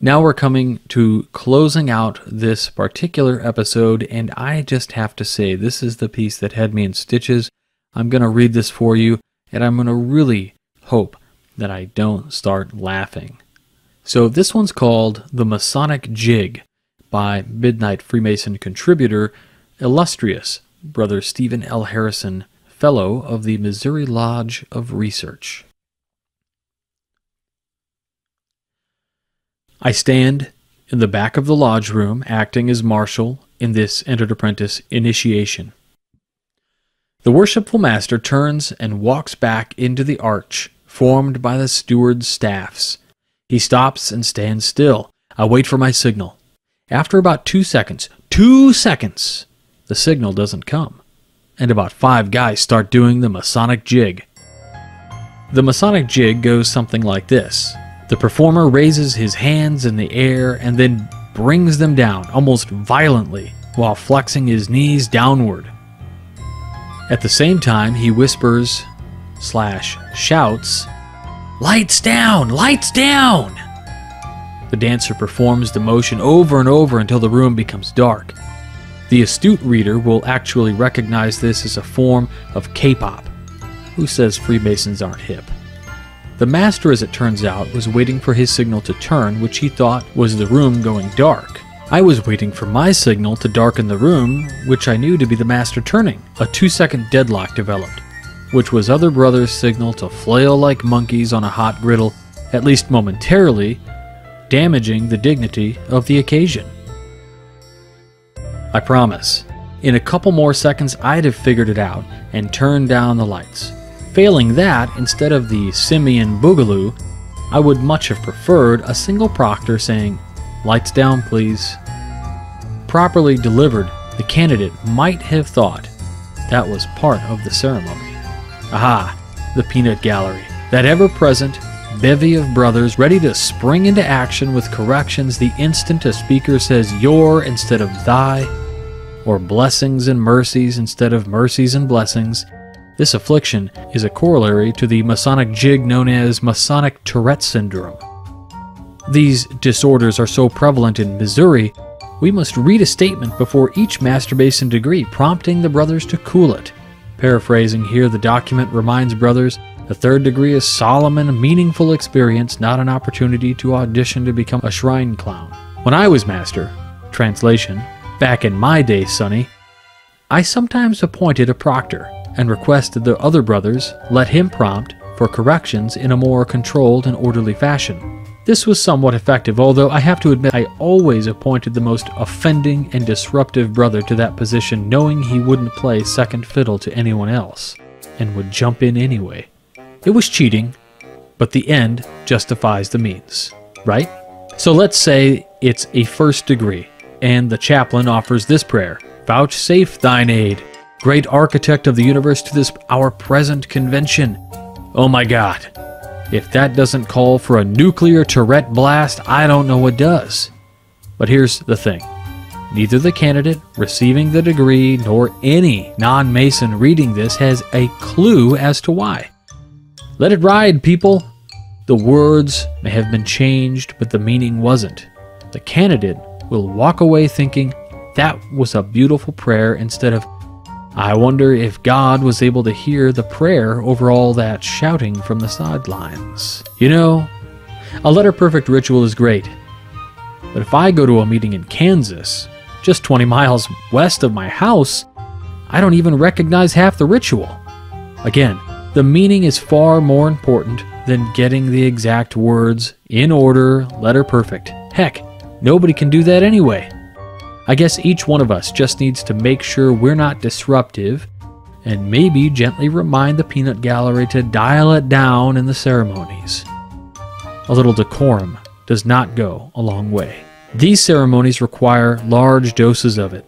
Now we're coming to closing out this particular episode, and I just have to say, this is the piece that had me in stitches. I'm going to read this for you, and I'm going to really hope that I don't start laughing. So this one's called The Masonic Jig by Midnight Freemason contributor, illustrious Brother Stephen L. Harrison, Fellow of the Missouri Lodge of Research. I stand in the back of the lodge room acting as marshal in this entered apprentice initiation. The worshipful master turns and walks back into the arch formed by the steward's staffs. He stops and stands still. I wait for my signal. After about 2 seconds, the signal doesn't come, and about 5 guys start doing the Masonic Jig. The Masonic Jig goes something like this. The performer raises his hands in the air and then brings them down almost violently while flexing his knees downward. At the same time, he whispers / shouts, "Lights down! Lights down!" The dancer performs the motion over and over until the room becomes dark. The astute reader will actually recognize this as a form of K-pop. Who says Freemasons aren't hip? The master, as it turns out, was waiting for his signal to turn, which he thought was the room going dark. I was waiting for my signal to darken the room, which I knew to be the master turning. A 2-second deadlock developed, which was other brothers' signal to flail like monkeys on a hot griddle, at least momentarily, damaging the dignity of the occasion. I promise, in a couple more seconds I'd have figured it out and turned down the lights. Failing that, instead of the simian boogaloo, I would much have preferred a single proctor saying, "Lights down, please." Properly delivered, the candidate might have thought that was part of the ceremony. Aha, the peanut gallery, that ever-present bevy of brothers ready to spring into action with corrections the instant a speaker says "your" instead of "thy," or blessings and mercies instead of mercies and blessings. This affliction is a corollary to the Masonic Jig known as Masonic Tourette Syndrome. These disorders are so prevalent in Missouri, we must read a statement before each Master Mason degree, prompting the brothers to cool it. Paraphrasing here, the document reminds brothers the third degree is solemn and a meaningful experience, not an opportunity to audition to become a shrine clown. When I was master, translation, back in my day, Sonny, I sometimes appointed a proctor and requested the other brothers let him prompt for corrections in a more controlled and orderly fashion. This was somewhat effective, although I have to admit I always appointed the most offending and disruptive brother to that position, knowing he wouldn't play second fiddle to anyone else, and would jump in anyway. It was cheating, but the end justifies the means, right? So let's say it's a first degree, and the chaplain offers this prayer: "Vouchsafe thine aid, great architect of the universe, to this our present convention." Oh my God. If that doesn't call for a nuclear Tourette blast, I don't know what does. But here's the thing. Neither the candidate receiving the degree nor any non-Mason reading this has a clue as to why. Let it ride, people. The words may have been changed, but the meaning wasn't. The candidate will walk away thinking that was a beautiful prayer instead of, "I wonder if God was able to hear the prayer over all that shouting from the sidelines." You know, a letter-perfect ritual is great. But if I go to a meeting in Kansas, just 20 miles west of my house, I don't even recognize half the ritual. Again, the meaning is far more important than getting the exact words in order, letter-perfect. Heck, nobody can do that anyway. I guess each one of us just needs to make sure we're not disruptive and maybe gently remind the peanut gallery to dial it down in the ceremonies. A little decorum does not go a long way. These ceremonies require large doses of it,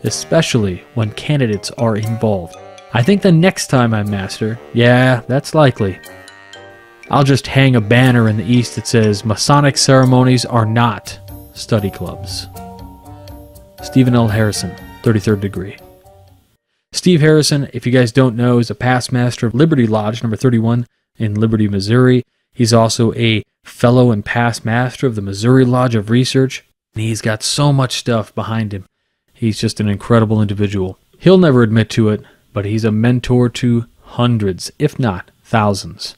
especially when candidates are involved. I think the next time I'm master, yeah, that's likely, I'll just hang a banner in the east that says Masonic ceremonies are not study clubs. Stephen L. Harrison, 33rd degree. Steve Harrison, if you guys don't know, is a past master of Liberty Lodge number 31 in Liberty, Missouri. He's also a fellow and past master of the Missouri Lodge of Research, and he's got so much stuff behind him. He's just an incredible individual. He'll never admit to it, but he's a mentor to hundreds, if not thousands.